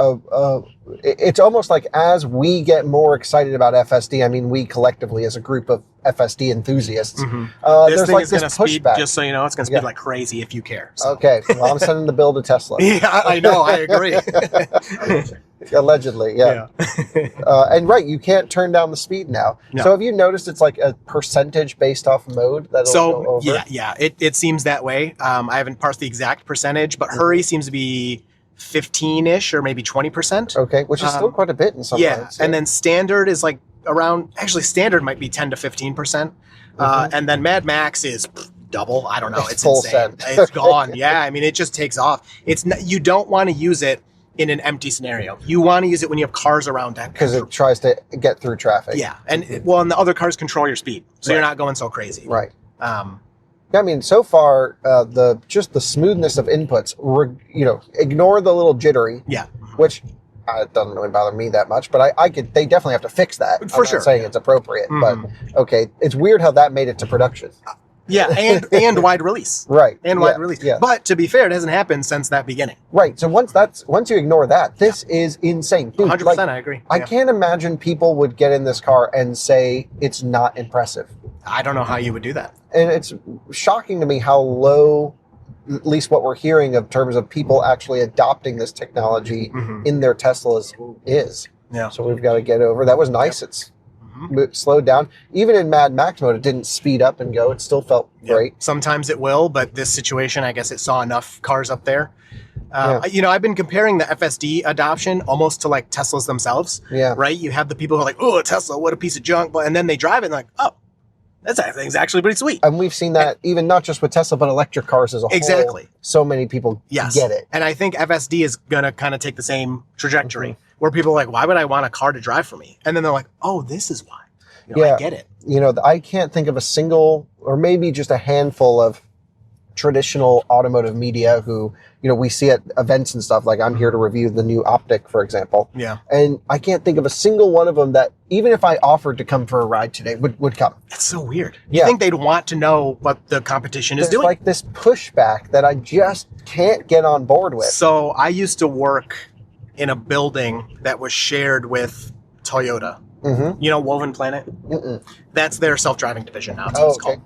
it's almost like as we get more excited about FSD, I mean, we collectively as a group of FSD enthusiasts, This there's thing like is this going to speed, pushback. just so you know, it's going to speed like crazy if you care. So. Okay, well, I'm sending the bill to Tesla. Yeah, I know, I agree. Allegedly, yeah. And right, you can't turn down the speed now. No. So have you noticed it's like a percentage based off mode that'll go over? Yeah, it seems that way. I haven't parsed the exact percentage, but hurry seems to be 15-ish or maybe 20%. Okay, which is still quite a bit in some modes. And then standard is like around, actually standard might be 10 to 15%. And then Mad Max is double. I don't know. It's full insane. send. It's gone. Yeah, I mean, it just takes off. You don't want to use it in an empty scenario. You want to use it when you have cars around. Because it tries to get through traffic. Yeah, and the other cars control your speed, so you're not going so crazy. Right. I mean, so far, the smoothness of inputs, ignore the little jittery. Yeah. Which it doesn't really bother me that much, but they definitely have to fix that. For I'm sure. not saying it's appropriate, but okay. It's weird how that made it to production. Yeah, and wide release. Right. And wide release. Yeah. But to be fair, it hasn't happened since that beginning. Right. So once you ignore that, this is insane. Dude, 100%, I agree. I can't imagine people would get in this car and say it's not impressive. I don't know how you would do that. And it's shocking to me how low, at least what we're hearing in terms of people actually adopting this technology in their Teslas is. Yeah. So we've got to get over. That was nice. It's slowed down. Even in Mad Max mode, it didn't speed up and go. It still felt great. Sometimes it will, but this situation, I guess it saw enough cars up there. I've been comparing the FSD adoption almost to like Teslas themselves. Yeah. Right? You have the people who are like, oh, a Tesla, what a piece of junk. And then they drive it and they're like, oh, That thing's actually pretty sweet. And we've seen that even not just with Tesla, but electric cars as a whole. Exactly. So many people get it. And I think FSD is going to kind of take the same trajectory where people are like, why would I want a car to drive for me? And then they're like, oh, this is why. I get it. I can't think of a single, or maybe just a handful of traditional automotive media who, we see at events and stuff, like I'm here to review the new Optic, for example. Yeah. And I can't think of a single one of them that, even if I offered to come for a ride today, would come. It's so weird. You think they'd want to know what the competition is doing. There's like this pushback that I just can't get on board with. So I used to work in a building that was shared with Toyota. Woven Planet? That's their self-driving division now. That's what it's called.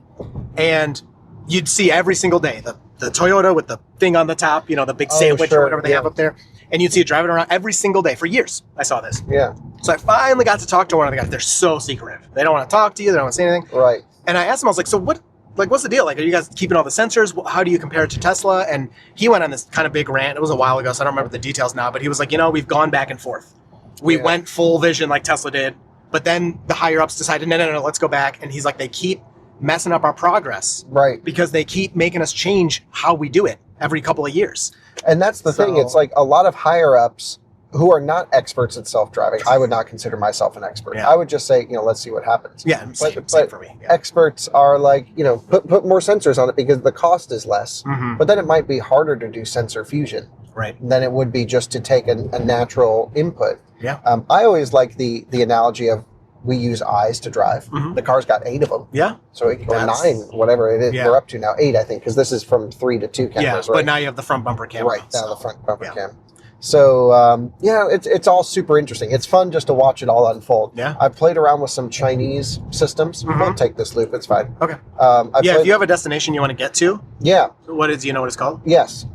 And you'd see every single day the Toyota with the thing on the top, the big sandwich or whatever they have up there. And you'd see it driving around every single day for years. I saw this. Yeah. So I finally got to talk to one of the guys. They're so secretive. They don't want to talk to you. They don't want to say anything. Right. And I asked him, I was like, so what's the deal? Like, are you guys keeping all the sensors? How do you compare it to Tesla? And he went on this kind of big rant. It was a while ago, so I don't remember the details now. But he was like, we've gone back and forth. We went full vision like Tesla did. But then the higher-ups decided, no, let's go back. And he's like, they keep messing up our progress. Right. Because they keep making us change how we do it every couple of years. And that's the thing. It's like a lot of higher-ups who are not experts at self-driving. I would not consider myself an expert. Yeah. I would just say, let's see what happens. Yeah, same for me. Yeah. Experts are like, put more sensors on it because the cost is less. But then it might be harder to do sensor fusion. Right. Than it would be just to take a natural input. Yeah. I always like the analogy of we use eyes to drive. The car's got 8 of them. Yeah. So or 9, whatever it is. Yeah. We're up to now 8, I think, because this is from 3 to 2 cameras, right? But now you have the front bumper camera. Right, now the front bumper cam. So, it's all super interesting. It's fun just to watch it all unfold. Yeah. I played around with some Chinese systems. Won't take this loop. It's fine. Okay. If you have a destination you want to get to. Yeah. Do you know what it's called? Yes.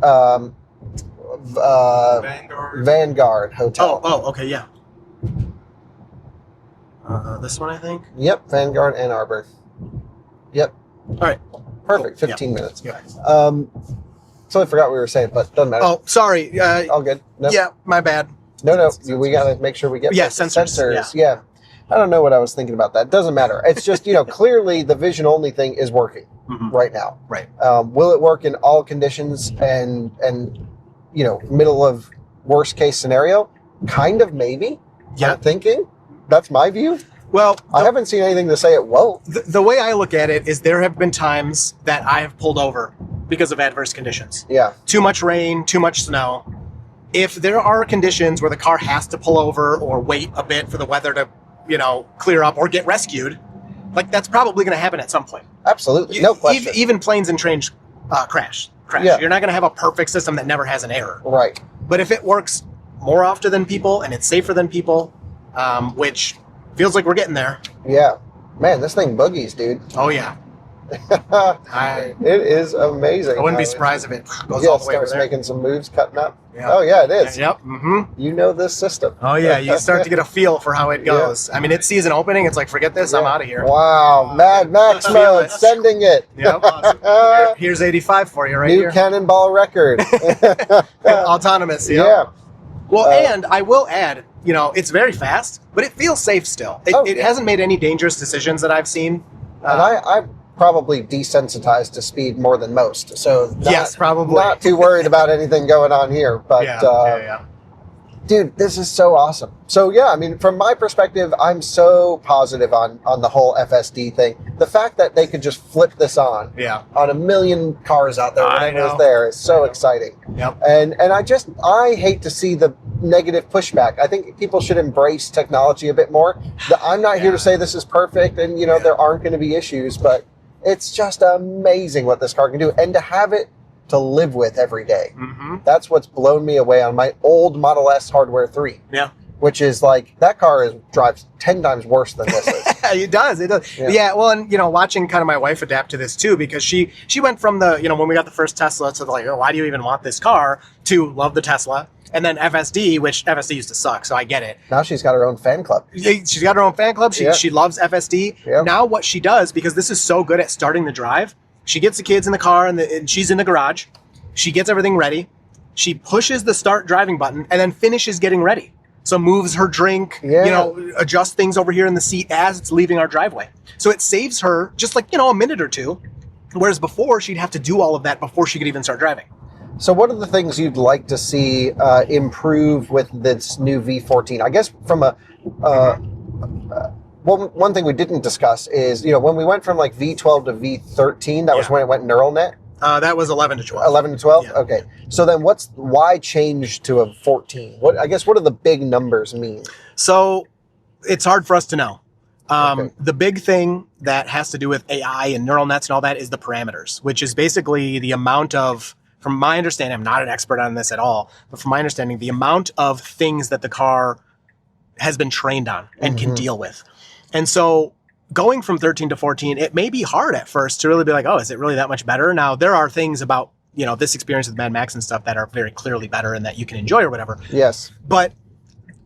Vanguard Hotel. Oh, okay, yeah. This one, I think. Yep, Vanguard, Ann Arbor. Yep. All right. Perfect. 15 minutes. Yeah. So I forgot what we were saying, but doesn't matter. Oh, sorry. All good. Nope. Yeah, my bad. No. We got to make sure we get sensors. Yeah. I don't know what I was thinking about that. Doesn't matter. It's just, clearly the vision only thing is working right now. Right. Will it work in all conditions and middle of worst case scenario? Kind of, maybe. Yeah. I'm thinking. That's my view. Well, I haven't seen anything to say it won't. The way I look at it is there have been times that I have pulled over because of adverse conditions. Yeah. Too much rain, too much snow. If there are conditions where the car has to pull over or wait a bit for the weather to, clear up or get rescued, like that's probably going to happen at some point. Absolutely. No question. Even planes and trains crash. Yeah. You're not going to have a perfect system that never has an error. Right. But if it works more often than people and it's safer than people, which feels like we're getting there. Yeah. Man, this thing boogies, dude. Oh, yeah. It is amazing. I wouldn't be surprised if it goes all the way over starts there. making some moves, cutting up. Yeah. Oh, yeah, it is. Yep. Mm-hmm. You know this system. Oh, yeah. You start to get a feel for how it goes. I mean, it sees an opening. It's like, forget this. I'm out of here. Wow. Mad Max Feel mode. it. Sending it. Yep. Here's 85 for you right New here. cannonball record. Autonomous. Yep. Yeah. Well, and I will add, it's very fast, but it feels safe still. It hasn't made any dangerous decisions that I've seen. And I'm probably desensitized to speed more than most. So yes, probably. Not too worried about anything going on here. But yeah. Dude, this is so awesome. So yeah, I mean, from my perspective, I'm so positive on the whole FSD thing. The fact that they could just flip this on a million cars out there, whatever is there, is so exciting. Yep. And I hate to see the negative pushback. I think people should embrace technology a bit more. I'm not here to say this is perfect and there aren't going to be issues, but it's just amazing what this car can do, and to have it to live with every day. That's what's blown me away on my old Model S Hardware 3. Yeah. Which is like, that car drives 10 times worse than this is. It does. Yeah. Well, and watching kind of my wife adapt to this too, because she went from the, when we got the first Tesla to like, why do you even want this car, to love the Tesla. And then FSD, which FSD used to suck, so I get it. Now she's got her own fan club. She's got her own fan club. She loves FSD. Yeah. Now what she does, because this is so good at starting the drive, she gets the kids in the car and she's in the garage. She gets everything ready. She pushes the start driving button and then finishes getting ready. So moves her drink, adjusts things over here in the seat as it's leaving our driveway. So it saves her just like, a minute or two. Whereas before, she'd have to do all of that before she could even start driving. So what are the things you'd like to see improve with this new V14? I guess from one thing we didn't discuss is, when we went from like V12 to V13, that was when it went neural net. That was 11 to 12. 11 to 12? Yeah. Okay. So then why change to a 14? What do the big numbers mean? So it's hard for us to know. The big thing that has to do with AI and neural nets and all that is the parameters, which is basically the amount of, from my understanding, I'm not an expert on this at all, but from my understanding, the amount of things that the car has been trained on and can deal with. And so going from 13 to 14, it may be hard at first to really be like, oh, is it really that much better? Now, there are things about, this experience with Mad Max and stuff that are very clearly better and that you can enjoy or whatever. Yes. But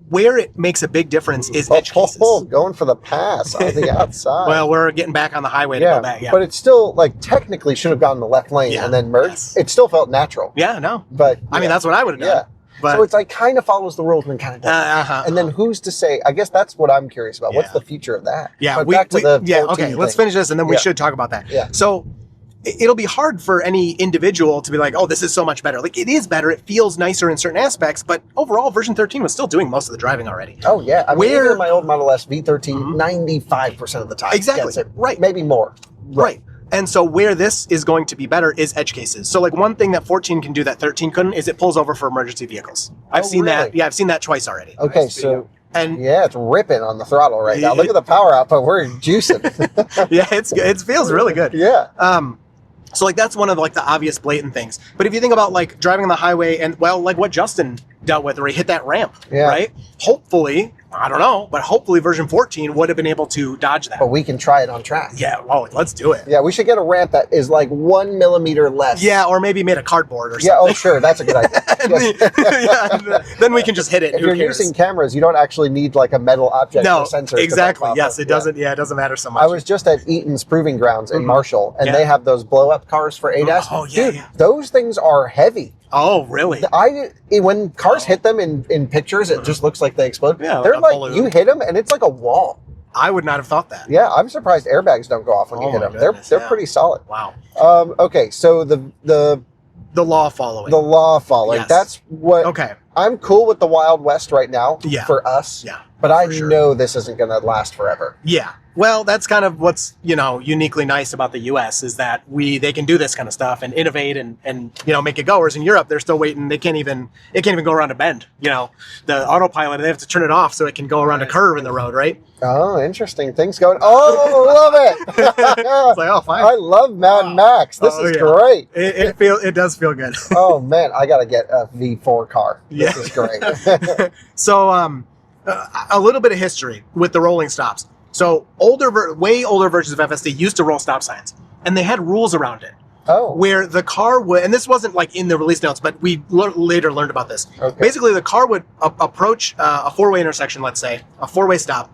where it makes a big difference is edge cases. Going for the pass on the outside. Well, we're getting back on the highway to go back. Yeah. But it still, technically should have gone the left lane and then merged. Yes. It still felt natural. Yeah, no. But I mean, that's what I would have done. Yeah. But, so it's kind of follows the rules and kind of doesn't. And then who's to say? I guess that's what I'm curious about. What's the future of that? Yeah, but back to the 14 okay. Let's thing. finish this, and then we should talk about that. Yeah. So it'll be hard for any individual to be like, oh, this is so much better. Like, it is better. It feels nicer in certain aspects, but overall, version 13 was still doing most of the driving already. Oh yeah, I mean, even in my old Model S V13, 95% of the time gets it. Right, maybe more. Right. And so where this is going to be better is edge cases. So like one thing that 14 can do that 13 couldn't is it pulls over for emergency vehicles. I've seen that. Yeah, I've seen that twice already. Okay, so and it's ripping on the throttle right now. Look at the power output. We're juicing. Yeah, it feels really good. Yeah. So like that's one of like the obvious blatant things. But if you think about like driving on the highway and like what Justin dealt with, where he hit that ramp, right? Hopefully, I don't know, but hopefully version 14 would have been able to dodge that. But we can try it on track. Yeah, well, let's do it. Yeah, we should get a ramp that is like 1 millimeter less. Yeah, or maybe made of cardboard or something. Yeah, oh sure, that's a good idea. Then we can just hit it. If you're using cameras, you don't actually need like a metal object or sensor. Exactly. Yes, it doesn't. Yeah, it doesn't matter so much. I was just at Eaton's Proving Grounds in Marshall, and they have those blow-up cars for ADAS. Oh yeah, dude, those things are heavy. Oh, really? When cars hit them in pictures, it just looks like they explode. Yeah, they're like you hit them, and it's like a wall. I would not have thought that. Yeah, I'm surprised airbags don't go off when you hit them. They're pretty solid. Wow. Okay, so the law following. The law following. Yes. That's what. Okay. I'm cool with the Wild West right now. Yeah. For us. Yeah. But I know this isn't going to last forever. Yeah. Well, that's kind of what's, uniquely nice about the US is that they can do this kind of stuff and innovate and make it go. Whereas in Europe, they're still waiting. It can't even go around a bend. The autopilot, they have to turn it off so it can go around a curve in the road, right? Oh, interesting. Things going. Oh, love it. It's like, oh, fine. I love Mad Max. This is great. It does feel good. Oh man, I got to get a V4 car. This is great. So, a little bit of history with the rolling stops. So way older versions of FSD used to roll stop signs, and they had rules around it. Oh. Where the car would, and this wasn't like in the release notes, but we later learned about this. Okay. Basically, the car would approach a four-way intersection, let's say, a four-way stop,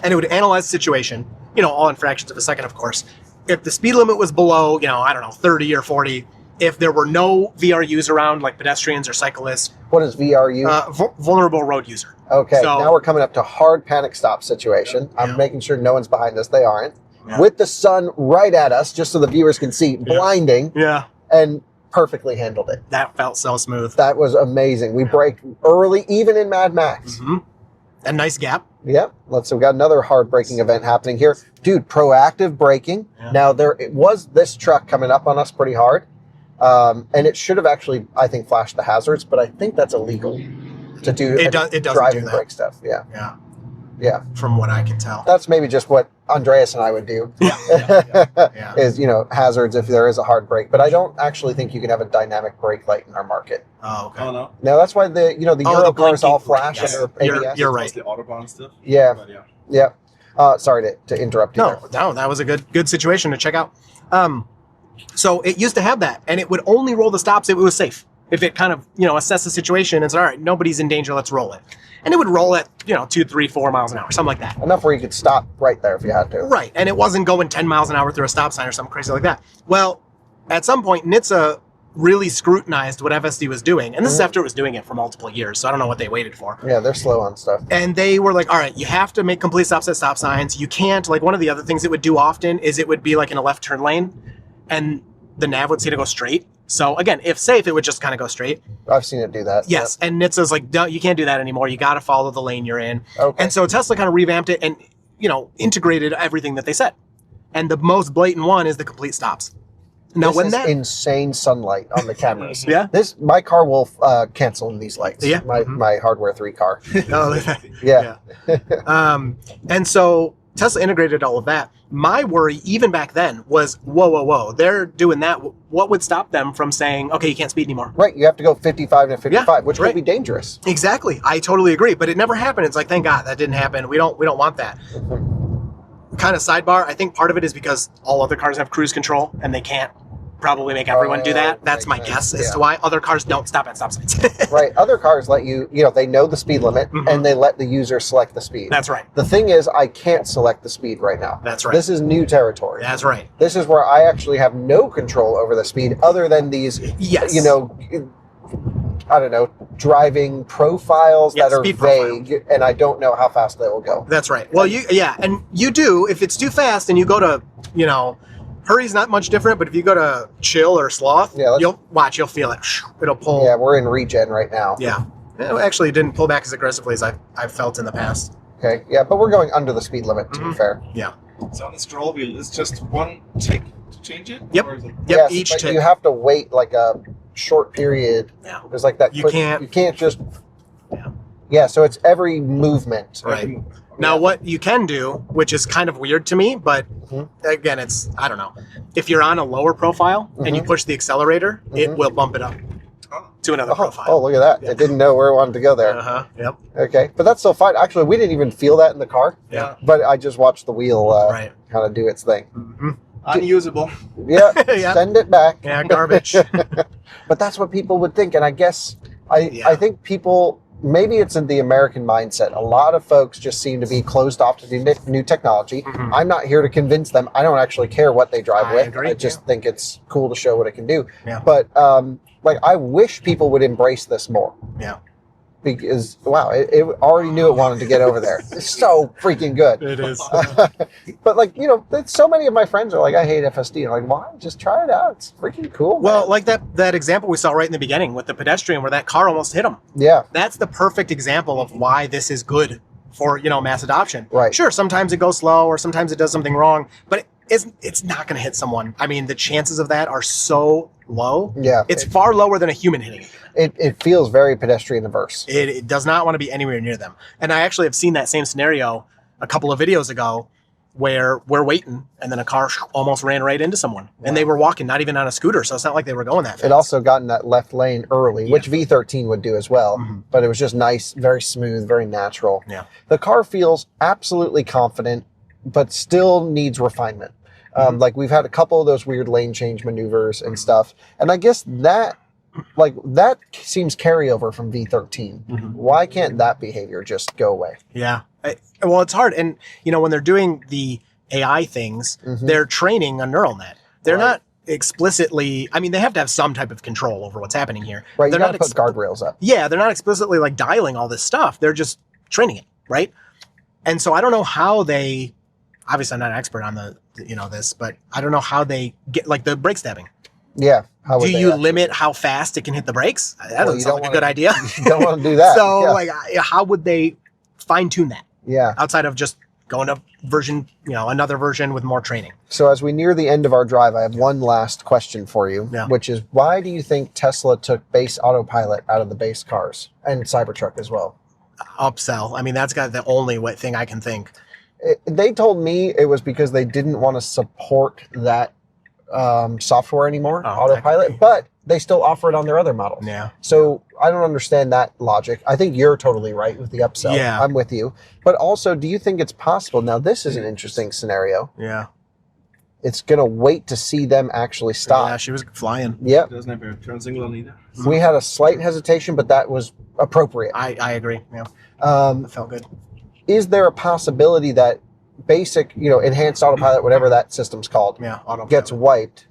and it would analyze the situation, all in fractions of a second, of course. If the speed limit was below, 30 or 40, if there were no VRUs around, like pedestrians or cyclists. What is VRU? Vulnerable road user. Okay, so, now we're coming up to hard panic stop situation. I'm making sure no one's behind us. They aren't. Yeah. With the sun right at us, just so the viewers can see, blinding. Yeah. And perfectly handled it. That felt so smooth. That was amazing. We braked early, even in Mad Max. Mm-hmm. A nice gap. Yep. We got another hard braking event happening here. Dude, proactive braking. Yeah. Now, it was this truck coming up on us pretty hard. And it should have actually, I think, flashed the hazards, but I think that's illegal to do it doesn't driving do that. brake stuff. Yeah. Yeah. Yeah. From what I can tell. That's maybe just what Andreas and I would do. Yeah. Is, hazards if there is a hard brake. But I don't actually think you can have a dynamic brake light in our market. Oh, okay. Oh, no. No, that's why the Euro cars all flash under ABS. You're right. The Autobahn stuff. Yeah. But yeah. Sorry to interrupt you there. No, that was a good situation to check out. So it used to have that, and it would only roll the stops if it was safe. If it kind of, assessed the situation and said, all right, nobody's in danger, let's roll it. And it would roll at, 2, 3, 4 miles an hour, something like that. Enough where you could stop right there if you had to. Right, and it wasn't going 10 miles an hour through a stop sign or something crazy like that. Well, at some point, NHTSA really scrutinized what FSD was doing. And this is after it was doing it for multiple years, so I don't know what they waited for. Yeah, they're slow on stuff. And they were like, all right, you have to make complete stops at stop signs. You can't, like one of the other things it would do often is it would be like in a left turn lane and the nav would say to go straight. So again, if safe, it would just kind of go straight. I've seen it do that. Yes, and NHTSA's like, no, you can't do that anymore. You got to follow the lane you're in. Okay. And so Tesla kind of revamped it and, integrated everything that they said. And the most blatant one is the complete stops. Now, This is insane sunlight on the cameras. Yeah. My car will cancel in these lights. Yeah. My Hardware 3 car. Oh, Yeah. and so Tesla integrated all of that. My worry, even back then, was, whoa, they're doing that. What would stop them from saying, okay, you can't speed anymore? Right. You have to go 55 to 55, Yeah, which right. could be dangerous. Exactly. I totally agree. But it never happened. It's like, thank God that didn't happen. We don't want that. Kind of sidebar, I think part of it is because all other cars have cruise control and they can't probably make everyone do that. That's my makes guess sense. as to why other cars don't stop at stop signs. Right. Other cars let you, they know the speed limit and they let the user select the speed. That's right. The thing is, I can't select the speed right now. That's right. This is new territory. That's right. This is where I actually have no control over the speed other than these, Yes. I don't know, driving profiles Yeah, that are speed vague, and I don't know how fast they will go. That's right. Well, and you do, if it's too fast and you go to, hurry's not much different, but if you go to chill or sloth, you'll feel it. It'll pull. Yeah, we're in regen right now. Yeah. Actually, it didn't pull back as aggressively as I've felt in the past. Okay, yeah, but we're going under the speed limit, to be fair. Yeah. So on the scroll wheel, it's just one tick to change it? Yep. Or is it... Yep, Yes, each but tick. you have to wait like a short period. Yeah. There's like that. You quick, can't- You can't just. Yeah. Yeah, so it's every movement. Right. Now, what you can do, which is kind of weird to me, but again, I don't know. If you're on a lower profile and you push the accelerator, it will bump it up to another profile. Oh, look at that! I didn't know where it wanted to go there. Yep. Okay, but that's still fine. Actually, we didn't even feel that in the car. Yeah. But I just watched the wheel Right. kind of do its thing. Unusable. Yeah, Yeah. send it back. Yeah, garbage. But that's what people would think, and I guess I think people, maybe it's in the American mindset. A lot of folks just seem to be closed off to new technology. I'm not here to convince them. I don't actually care what they drive I with. agree, I just think it's cool to show what it can do. Yeah. But I wish people would embrace this more. Yeah. Because wow, it already knew it wanted to get over there. It's so freaking good. It is. But so many of my friends are like, I hate FSD. I'm like, why? Just try it out. It's freaking cool. Well, man. like that example we saw right in the beginning with the pedestrian where that car almost hit him. Yeah. That's the perfect example of why this is good for, mass adoption. Right. Sure, sometimes it goes slow or sometimes it does something wrong, but it's not going to hit someone. I mean, the chances of that are so low. Yeah. It's far lower than a human hitting it. It feels very pedestrian averse. It does not want to be anywhere near them. And I actually have seen that same scenario a couple of videos ago where we're waiting and then a car almost ran right into someone. And they were walking, not even on a scooter, so it's not like they were going that fast. It also got in that left lane early, which V13 would do as well. But it was just nice, very smooth, very natural. Yeah. The car feels absolutely confident, but still needs refinement. Like we've had a couple of those weird lane change maneuvers and stuff. And I guess that seems carryover from V13. Why can't that behavior just go away? Yeah. Well, it's hard. And, when they're doing the AI things, they're training a neural net. They're not explicitly, they have to have some type of control over what's happening here. Right, They're you gotta not put guardrails up. Yeah, they're not explicitly like dialing all this stuff. They're just training it, right? And so I don't know how they, obviously I'm not an expert on this, but I don't know how they get, like the brake stabbing. Yeah. How would Do they you actually limit do it? how fast it can hit the brakes? That Well, doesn't you sound don't like a wanna- good idea. You don't want to do that. So, yeah. how would they fine tune that Yeah. outside of just going to version, another version with more training? So as we near the end of our drive, I have one last question for you, Yeah. which is why do you think Tesla took base autopilot out of the base cars and Cybertruck as well? Upsell. That's got the only thing I can think. They told me it was because they didn't want to support that software anymore, Oh, autopilot, that could be. but they still offer it on their other models. Yeah. So I don't understand that logic. I think you're totally right with the upsell. Yeah. I'm with you. But also, do you think it's possible? Now, this is an interesting scenario. Yeah. It's going to wait to see them actually stop. Yeah, she was flying. Yep. It doesn't have a turn signal on either. We had a slight hesitation, but that was appropriate. I agree. Yeah. It felt good. Is there a possibility that basic, enhanced autopilot, whatever that system's called, Yeah. Autopilot. gets wiped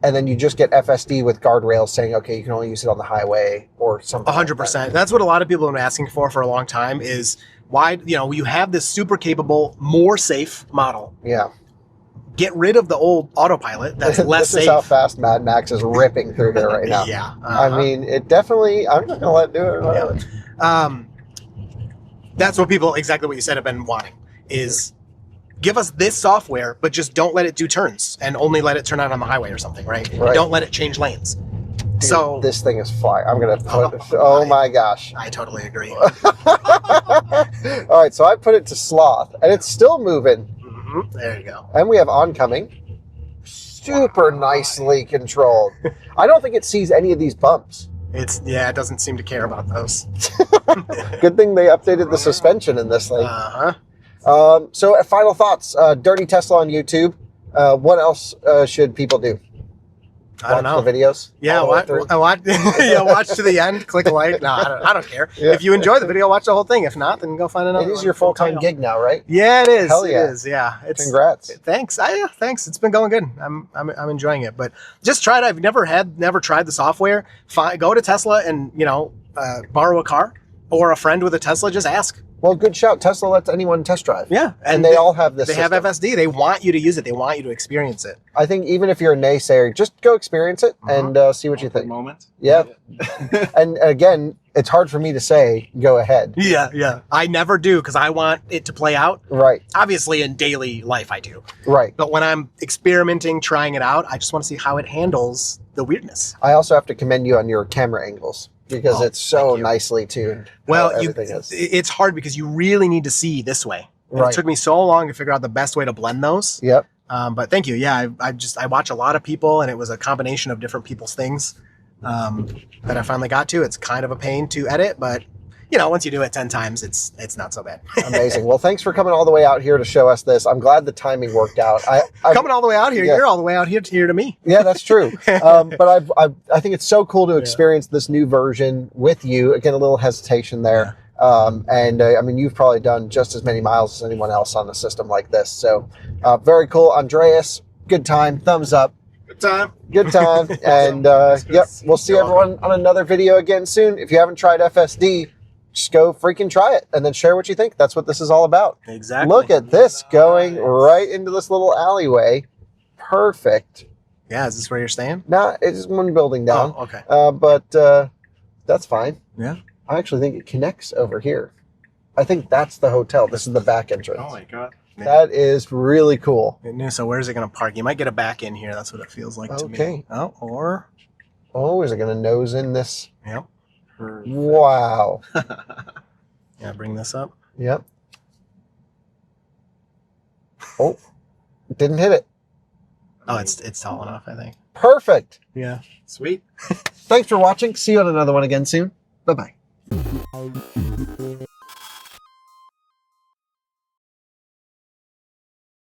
and then you just get FSD with guardrails saying, okay, you can only use it on the highway or something. 100%. That's what a lot of people have been asking for a long time is why, you have this super capable, more safe model. Yeah. Get rid of the old autopilot that's less this safe. is how fast Mad Max is ripping through here right now. Yeah. I mean, it definitely, I'm not going to let it do it. Yeah. That's what people, exactly what you said, have been wanting is give us this software, but just don't let it do turns and only let it turn out on the highway or something, right? Don't let it change lanes. Dude, so this thing is flying. I'm going to put, oh my gosh. I totally agree. All right, so I put it to sloth and it's still moving. There you go. And we have oncoming. Super nicely controlled. I don't think it sees any of these bumps. It doesn't seem to care about those. Good thing they updated the suspension in this thing. So final thoughts. Dirty Tesla on YouTube. What else should people do? I don't know. Watch the videos? Yeah, watch to the end, click a like. No, I don't care. Yeah. If you enjoy the video, watch the whole thing. If not, then go find another. It is your full-time gig now, right? Yeah, it is. Hell yeah. It is. Yeah. Congrats. Thanks. Thanks. It's been going good. I'm enjoying it. But just try it. I've never tried the software. Go to Tesla and borrow a car or a friend with a Tesla. Just ask. Well, good shout. Tesla lets anyone test drive. Yeah. And they all have this They system. have FSD. They want you to use it. They want you to experience it. I think even if you're a naysayer, just go experience it and see what you think. Moment. Yeah. And again, it's hard for me to say, go ahead. Yeah. I never do because I want it to play out. Right. Obviously, in daily life, I do. Right. But when I'm experimenting, trying it out, I just want to see how it handles the weirdness. I also have to commend you on your camera angles because it's so nicely tuned. Well, is. It's hard because you really need to see this way. And Right. It took me so long to figure out the best way to blend those. Yep. But thank you. Yeah, I watch a lot of people, and it was a combination of different people's things that I finally got to. It's kind of a pain to edit, but once you do it 10 times, it's not so bad. Amazing. Well, thanks for coming all the way out here to show us this. I'm glad the timing worked out. Coming all the way out here, you're all the way out here to me. Yeah, that's true. But I think it's so cool to experience this new version with you. Again, a little hesitation there. I mean, you've probably done just as many miles as anyone else on a system like this. So very cool. Andreas, good time. Thumbs up. Good time. Good time. And we'll see everyone on another video again soon. If you haven't tried FSD, just go freaking try it and then share what you think. That's what this is all about. Exactly. Look at this going right into this little alleyway. Perfect. Yeah, is this where you're staying? Nah, it's one building down. Oh, okay. But that's fine. Yeah. I actually think it connects over here. I think that's the hotel. This is the back entrance. Oh my God. That is really cool. So where's it going to park? You might get a back in here. That's what it feels like to me. Okay. Oh, is it going to nose in this? Yep. Wow. Yeah, bring this up. Yep. Oh, didn't hit it. Oh, it's tall enough, I think. Perfect. Yeah. Sweet. Thanks for watching. See you on another one again soon. Bye-bye.